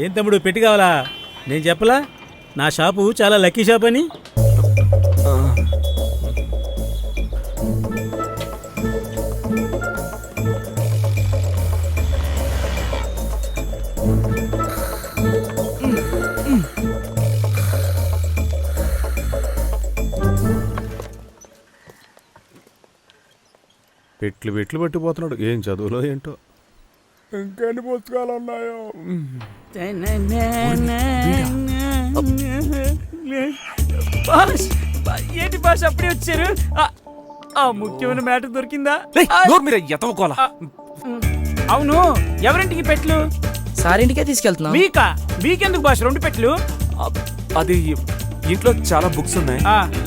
ఏం తమ్ముడు పెట్టి కావాలా? నేను చెప్పలా నా షాపు చాలా లక్కీ షాప్ అని. పెట్లు పట్టిపోతున్నాడు. ఏం చదువులో ఏంటో. ఇంకెన్ని పుస్తకాలు ఉన్నాయో. ఏంటి బాస్ అప్పుడే వచ్చారు? ఆ ముఖ్యమైన మ్యాటర్ దొరికిందా? అవును, ఎవరింటికి పెట్లు? సారింటికే తీసుకెళ్తున్నా. మీకెందుకు బాస్ 2 పెట్లు? అది ఇంట్లో చాలా బుక్స్ ఉన్నాయి,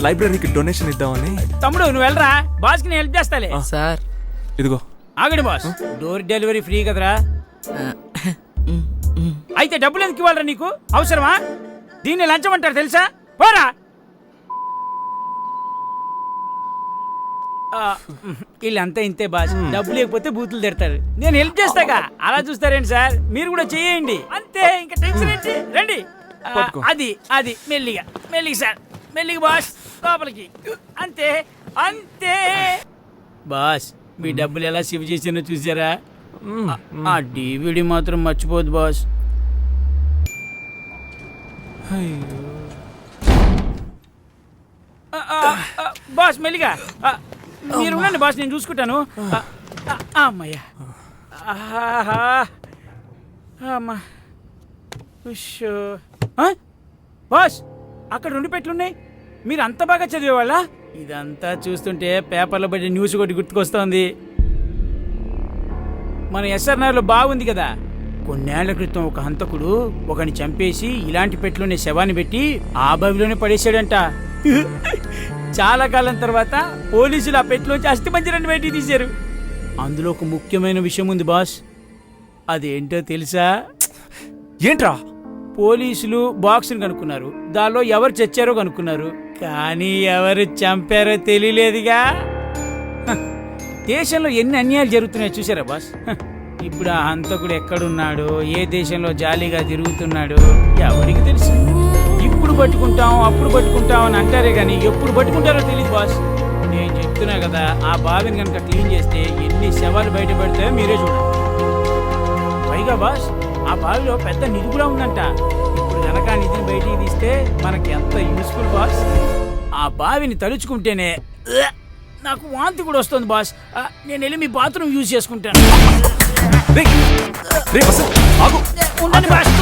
లైబ్రరీకి డొనేషన్ ఇద్దామని. తమ్ముడు నువ్వు వెళ్ళరా, బాస్ కి నేను హెల్ప్ చేస్తాలే. సార్ ఇదిగో. ఆగండి బాస్, డోర్ డెలివరీ ఫ్రీ కదరా? అయితే డబ్బులు ఎందుకు ఇవ్వాలరా నీకు? అవసరమా? దీన్ని లంచం అంటారు తెలుసా? పోరా. వీళ్ళంతా ఇంతే బాస్, డబ్బులు లేకపోతే బూతులు తిడతారు. నేను హెల్ప్ చేస్తాగా, అలా చూస్తారేంటి సార్? మీరు కూడా చేయండి అంతే, ఇంకా టెన్షన్ ఏంటి? రండి. అది అది మెల్లిగా మెల్లిగా సార్, మెల్లిగా బాస్, లోపలికి. అంతే అంతే బాస్. మీ డబ్బులు ఎలా సేవ్ చేసినో చూసారా? ఆ DVD మాత్రం మర్చిపోదు బాస్. బాస్ మెల్లిగా మీరు ఉండండి బాస్, నేను చూసుకుంటాను. అమ్మయ్యా, అమ్మా. బాస్ అక్కడ 2 పెట్లున్నాయి. మీరు అంత బాగా చదివేవాళ్ళ? ఇదంతా చూస్తుంటే పేపర్లో పడి న్యూస్ ఒకటి గుర్తుకొస్తోంది. మన SRNలో బాగుంది కదా, కొన్నేళ్ల క్రితం ఒక హంతకుడు ఒకని చంపేసి ఇలాంటి పెట్లోనే శవాన్ని పెట్టి ఆ బావిలోనే పడేశాడంట. చాలా కాలం తర్వాత పోలీసులు ఆ పెట్లోంచి అస్థిపంజరాన్ని బయటికి తీశారు. అందులో ఒక ముఖ్యమైన విషయం ఉంది బాస్. అదేంటో తెలుసా? ఏంట్రా? పోలీసులు బాక్స్ని కనుక్కున్నారు, దానిలో ఎవరు చచ్చారో కనుక్కున్నారు, కానీ ఎవరు చంపారో తెలియలేదుగా. దేశంలో ఎన్ని అన్యాయాలు జరుగుతున్నాయో చూసారా బాస్? ఇప్పుడు ఆ హంతకుడు ఎక్కడున్నాడో, ఏ దేశంలో జాలీగా తిరుగుతున్నాడో ఎవరికి తెలుసు? ఇప్పుడు పట్టుకుంటాం అప్పుడు పట్టుకుంటాం అని అంటారే కానీ ఎప్పుడు పట్టుకుంటారో తెలియదు బాస్. నేను చెప్తున్నా కదా, ఆ బావిని కనుక క్లీన్ చేస్తే ఎన్ని శవాలు బయటపడతాయో మీరే చూడండి. పైగా బాస్, ఆ బావిలో పెద్ద నిధి కూడా ఉందంట. ఇప్పుడు కనుక ఆ నిధిని బయటికి తీస్తే మనకి ఎంత యూస్ఫుల్ బాస్. ఆ బావిని తలుచుకుంటేనే నాకు వాంతి కూడా వస్తుంది బాస్. నేను వెళ్ళి మీ బాత్రూమ్ యూజ్ చేసుకుంటాను. ఉండండి బాస్.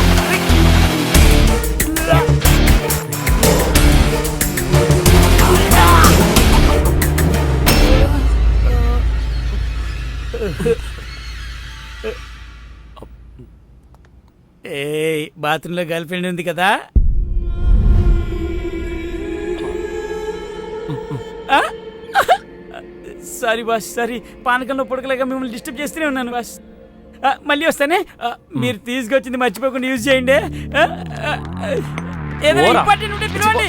బాత్రూంలో గర్ల్ ఫ్రెండ్ ఉంది కదా? Sorry boss, sorry. పానకంలో పుడకలేక మిమ్మల్ని డిస్టర్బ్ చేస్తూనే ఉన్నాను బాస్. మళ్ళీ వస్తానే. మీరు తీసుకొచ్చింది మర్చిపోకుండా యూజ్ చేయండి. ఏదైనా ఇంపార్టెంట్ ఉంటే పిలవండి.